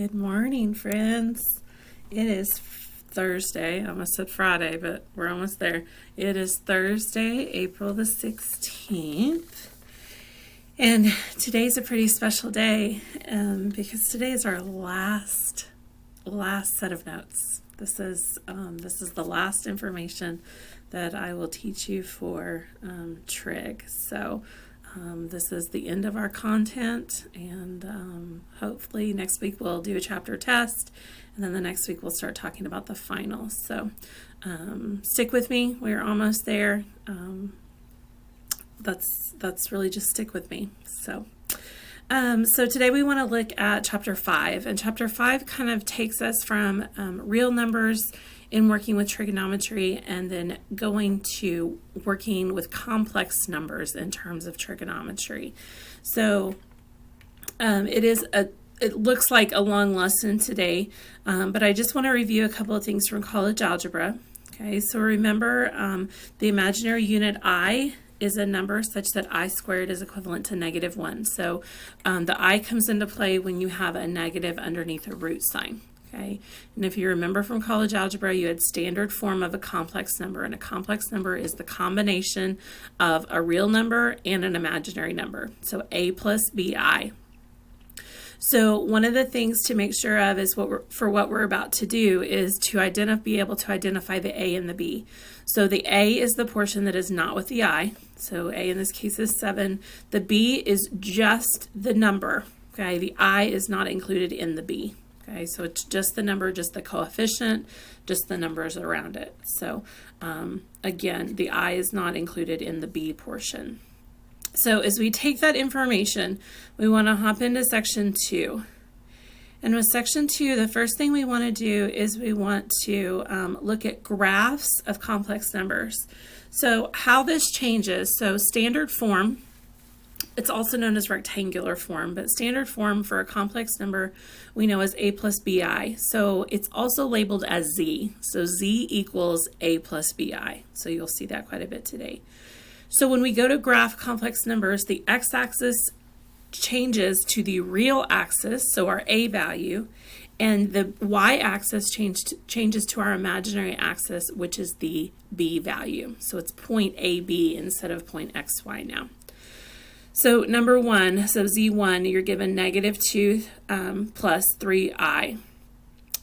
Good morning, friends. It is Thursday. I almost said Friday, but we're almost there. It is Thursday, April the 16th. And today's a pretty special day because today is our last set of notes. This is the last information that I will teach you for trig. So this is the end of our content, and hopefully next week we'll do a chapter test, and then the next week we'll start talking about the finals. So stick with me. We're almost there. That's really just stick with me. So today we want to look at chapter 5, and chapter 5 kind of takes us from real numbers in working with trigonometry and then going to working with complex numbers in terms of trigonometry. So it looks like a long lesson today, but I just want to review a couple of things from college algebra. Okay, so remember the imaginary unit I is a number such that I squared is equivalent to -1. So the I comes into play when you have a negative underneath a root sign. Okay, and if you remember from college algebra, you had standard form of a complex number, and a complex number is the combination of a real number and an imaginary number. So A plus BI. So one of the things to make sure of is what we're about to do is to be able to identify the A and the B. So the A is the portion that is not with the I. So A in this case is 7. The B is just the number. Okay, the I is not included in the B. Okay, so it's just the number, just the coefficient, just the numbers around it. So again, the I is not included in the B portion. So as we take that information, we want to hop into section 2. And with section 2, the first thing we want to do is we want to look at graphs of complex numbers. So how this changes, so standard form, it's also known as rectangular form, but standard form for a complex number we know as A plus BI. So it's also labeled as Z. So Z equals A plus BI. So you'll see that quite a bit today. So when we go to graph complex numbers, the x-axis changes to the real axis, so our A value, and the y-axis changes to our imaginary axis, which is the B value. So it's point AB instead of point XY now. So number 1, so Z1, you're given -2 plus 3I.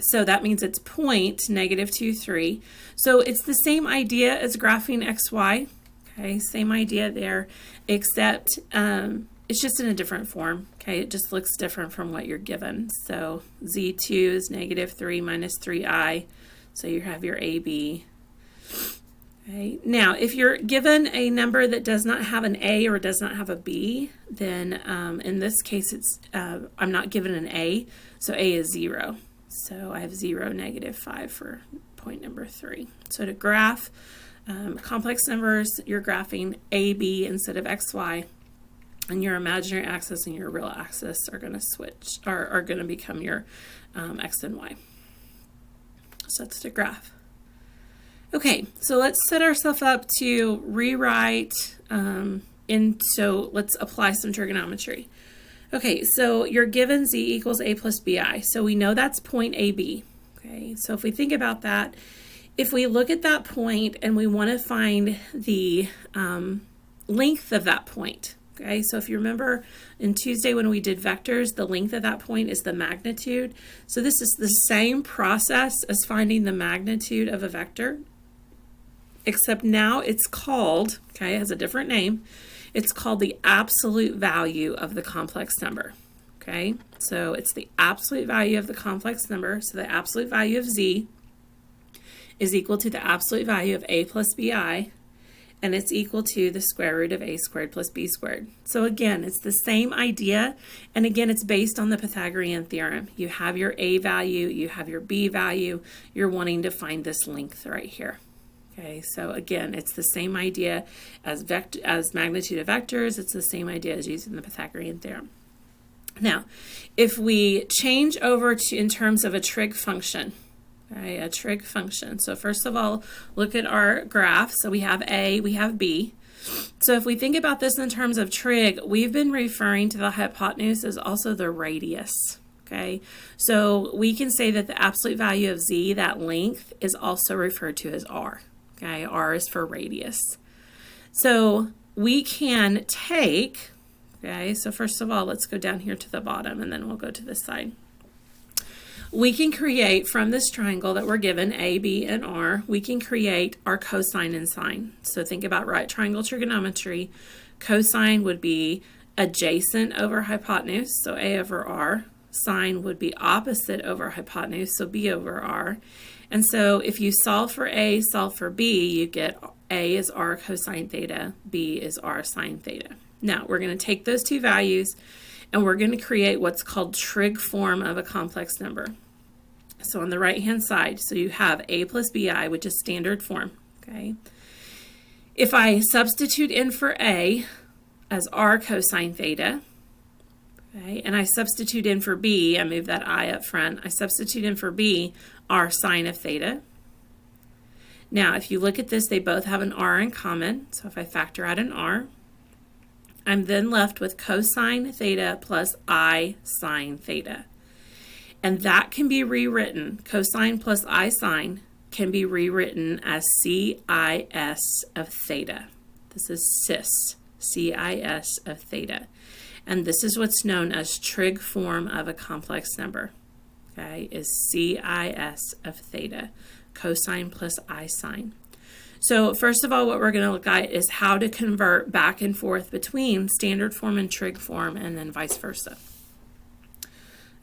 So that means it's point -2, 3. So it's the same idea as graphing XY. Okay, same idea there, except it's just in a different form. Okay, it just looks different from what you're given. So Z2 is -3 minus 3I. So you have your AB. Okay. Now, if you're given a number that does not have an A or does not have a B, then in this case, I'm not given an A, so A is 0. So I have 0, -5 for point number 3. So to graph complex numbers, you're graphing AB instead of XY, and your imaginary axis and your real axis are going to switch, or are going to become your X and Y. So that's the graph. Okay, so let's set ourselves up to rewrite, so let's apply some trigonometry. Okay, so you're given Z equals A plus BI, so we know that's point AB. Okay, so if we think about that, if we look at that point and we want to find the length of that point, okay, so if you remember in Tuesday when we did vectors, the length of that point is the magnitude. So this is the same process as finding the magnitude of a vector, except now it's called, okay, it has a different name. It's called the absolute value of the complex number. Okay, so it's the absolute value of the complex number. So the absolute value of Z is equal to the absolute value of A plus BI, and it's equal to the square root of A squared plus B squared. So again, it's the same idea, and again, it's based on the Pythagorean theorem. You have your A value, you have your B value, you're wanting to find this length right here. Okay, so again, it's the same idea as magnitude of vectors. It's the same idea as using the Pythagorean theorem. Now, if we change over to in terms of a trig function, okay, a trig function. So first of all, look at our graph. So we have A, we have B. So if we think about this in terms of trig, we've been referring to the hypotenuse as also the radius. Okay, so we can say that the absolute value of z, that length, is also referred to as r. Okay, r is for radius. So we can take, okay, so first of all, let's go down here to the bottom and then we'll go to this side. We can create from this triangle that we're given, A, B, and R, we can create our cosine and sine. So think about right triangle trigonometry. Cosine would be adjacent over hypotenuse, so A over R. Sine would be opposite over hypotenuse, so B over R. And so if you solve for A, solve for B, you get A is R cosine theta, B is R sine theta. Now we're going to take those two values and we're going to create what's called trig form of a complex number. So on the right hand side, so you have A plus BI, which is standard form. Okay. If I substitute in for A as R cosine theta, okay, and I substitute in for B, I move that I up front, I substitute in for B, R sine of theta. Now, if you look at this, they both have an R in common, so if I factor out an R, I'm then left with cosine theta plus I sine theta. And that can be rewritten, cosine plus I sine can be rewritten as CIS of theta. This is cis, CIS of theta. And this is what's known as trig form of a complex number, okay, is CIS of theta, cosine plus I sine. So first of all, what we're going to look at is how to convert back and forth between standard form and trig form, and then vice versa.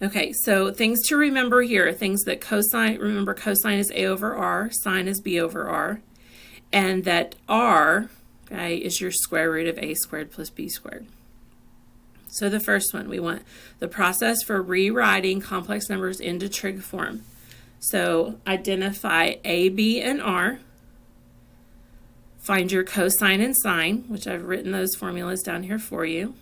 Okay, so things to remember here, things that cosine, remember cosine is A over R, sine is B over R, and that R, okay, is your square root of A squared plus B squared. So the first one, we want the process for rewriting complex numbers into trig form. So identify A, B, and R. Find your cosine and sine, which I've written those formulas down here for you.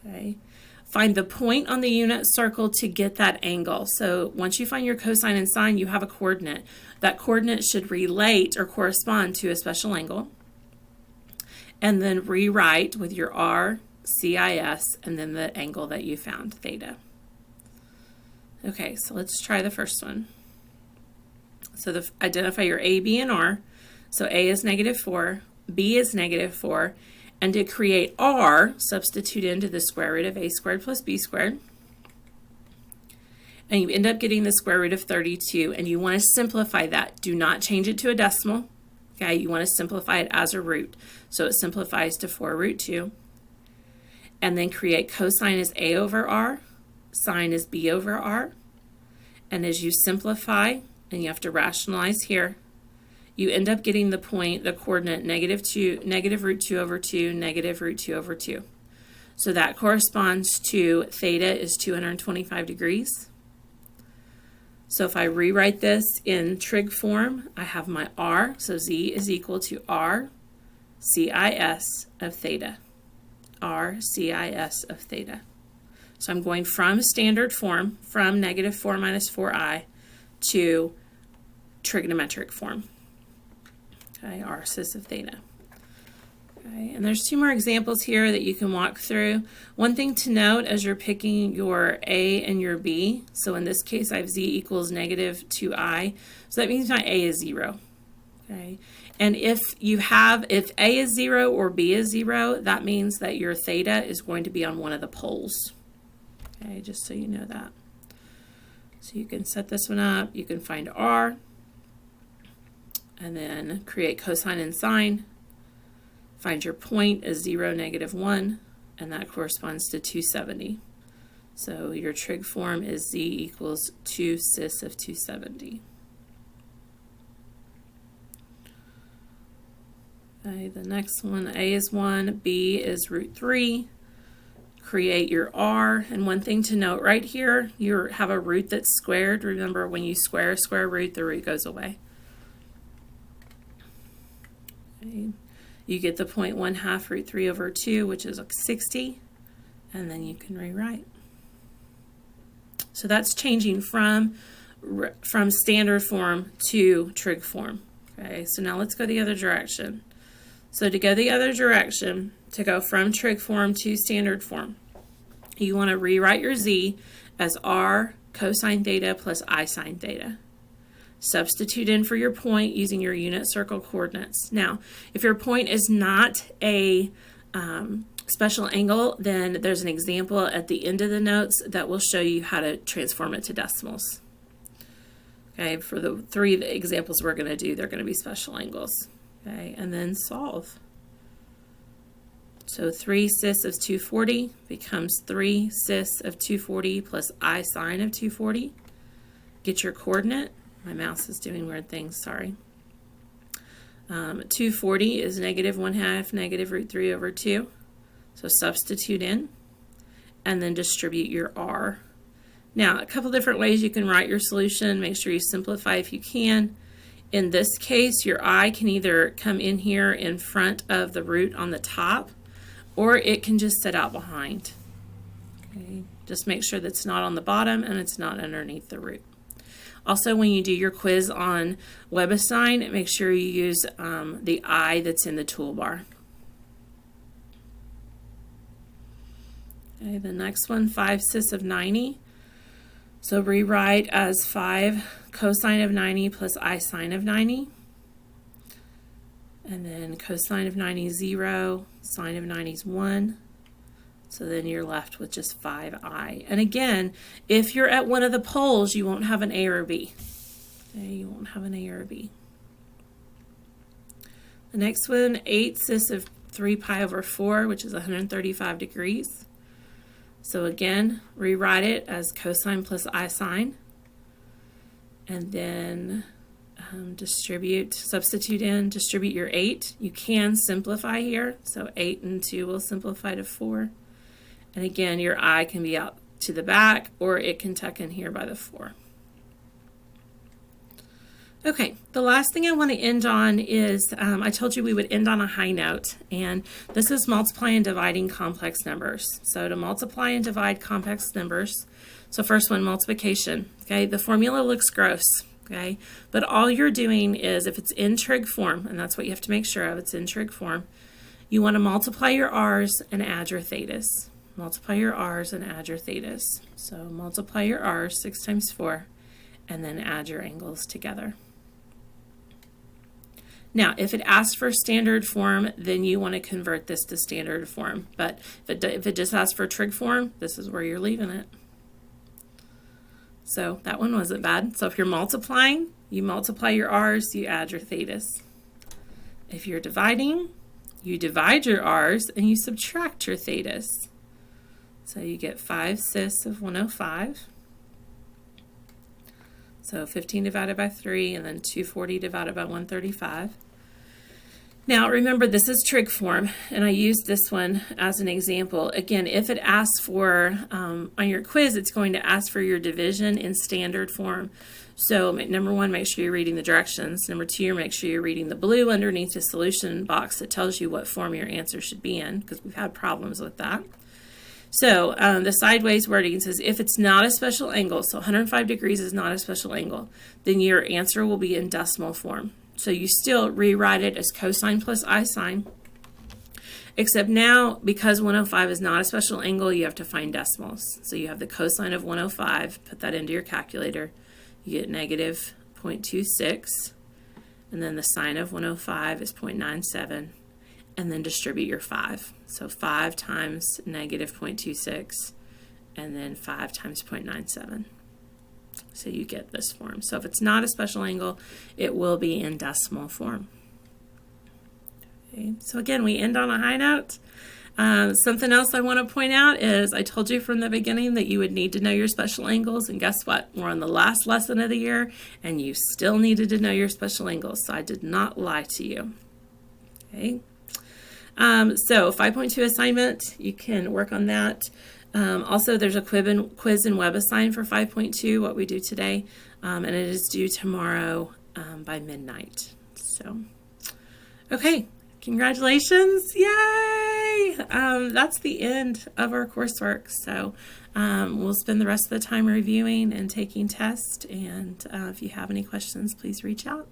Okay. Find the point on the unit circle to get that angle. So once you find your cosine and sine, you have a coordinate. That coordinate should relate or correspond to a special angle. And then rewrite with your R, CIS, and then the angle that you found, theta. Okay, so let's try the first one. So identify your A, B, and R. So A is -4, B is -4, and to create R, substitute into the square root of A squared plus B squared. And you end up getting the square root of 32, and you want to simplify that. Do not change it to a decimal. Okay, you want to simplify it as a root. So it simplifies to 4 root 2. And then create cosine is A over R, sine is B over R. And as you simplify, and you have to rationalize here, you end up getting the point, the coordinate -2, negative root 2 over 2, negative root 2 over 2. So that corresponds to theta is 225 degrees. So if I rewrite this in trig form, I have my R, so Z is equal to R CIS of theta. R CIS of theta. So I'm going from standard form, from -4 minus 4i, to trigonometric form. Okay, R cis of theta. Okay, and there's 2 more examples here that you can walk through. One thing to note as you're picking your A and your B, so in this case I have Z equals -2i, so that means my A is 0. Okay, and if A is 0 or B is 0, that means that your theta is going to be on one of the poles. Okay, just so you know that. So you can set this one up, you can find R, and then create cosine and sine. Find your point as 0, -1, and that corresponds to 270. So your trig form is Z equals 2 cis of 270. Okay, the next one, A is 1, B is root 3. Create your R, and one thing to note right here, you have a root that's squared. Remember, when you square a square root, the root goes away. Okay. You get the point 1/2 root 3 over 2, which is 60, and then you can rewrite. So that's changing from standard form to trig form. Okay, so now let's go the other direction. So to go the other direction, to go from trig form to standard form, you want to rewrite your Z as r cosine theta plus I sine theta. Substitute in for your point using your unit circle coordinates. Now, if your point is not a special angle, then there's an example at the end of the notes that will show you how to transform it to decimals. Okay, for the 3 examples we're going to do, they're going to be special angles. Okay, and then solve. So 3 cis of 240 becomes 3 cis of 240 plus I sine of 240. Get your coordinate. My mouse is doing weird things, sorry. 240 is negative 1/2 negative root 3 over 2. So substitute in and then distribute your r. Now, a couple different ways you can write your solution. Make sure you simplify if you can. In this case, your I can either come in here in front of the root on the top, or it can just sit out behind. Okay, just make sure that's not on the bottom and it's not underneath the root. Also, when you do your quiz on WebAssign, make sure you use the I that's in the toolbar. Okay, the next one, 5 cis of 90. So rewrite as 5 cosine of 90 plus I sine of 90. And then cosine of 90 is 0, sine of 90 is 1. So then you're left with just 5i. And again, if you're at one of the poles, you won't have an A or a B. Okay, you won't have an A or a B. The next one, 8 cis of 3 pi over 4, which is 135 degrees. So again, rewrite it as cosine plus I sine. And then substitute in, distribute your 8. You can simplify here. So 8 and 2 will simplify to 4. And again, your I can be out to the back, or it can tuck in here by the 4. Okay, the last thing I want to end on is, I told you we would end on a high note, and this is multiplying and dividing complex numbers. So to multiply and divide complex numbers, so first one, multiplication. Okay, the formula looks gross, okay, but all you're doing is, if it's in trig form, and that's what you have to make sure of, it's in trig form, you want to multiply your r's and add your thetas. Multiply your r's and add your thetas. So multiply your r's, 6 times 4, and then add your angles together. Now, if it asks for standard form, then you want to convert this to standard form. But if it just asks for trig form, this is where you're leaving it. So that one wasn't bad. So if you're multiplying, you multiply your r's, you add your thetas. If you're dividing, you divide your r's and you subtract your thetas. So you get 5 cis of 105. So 15 divided by 3, and then 240 divided by 135. Now remember, this is trig form, and I used this one as an example. Again, if it asks for, on your quiz, it's going to ask for your division in standard form. So number 1, make sure you're reading the directions. Number 2, make sure you're reading the blue underneath the solution box that tells you what form your answer should be in, because we've had problems with that. So the sideways wording says if it's not a special angle, so 105 degrees is not a special angle, then your answer will be in decimal form. So you still rewrite it as cosine plus I sine, except now because 105 is not a special angle, you have to find decimals. So you have the cosine of 105, put that into your calculator, you get negative 0.26, and then the sine of 105 is 0.97. And then distribute your 5. So 5 times negative 0.26, and then 5 times 0.97. So you get this form. So if it's not a special angle, it will be in decimal form. Okay. So again, we end on a high note. Something else I want to point out is I told you from the beginning that you would need to know your special angles, and guess what? We're on the last lesson of the year, and you still needed to know your special angles, so I did not lie to you. Okay. So 5.2 assignment, you can work on that. Also, there's a quiz in WebAssign for 5.2, what we do today, and it is due tomorrow by midnight. So, okay, congratulations, yay! That's the end of our coursework. So we'll spend the rest of the time reviewing and taking tests, and if you have any questions, please reach out.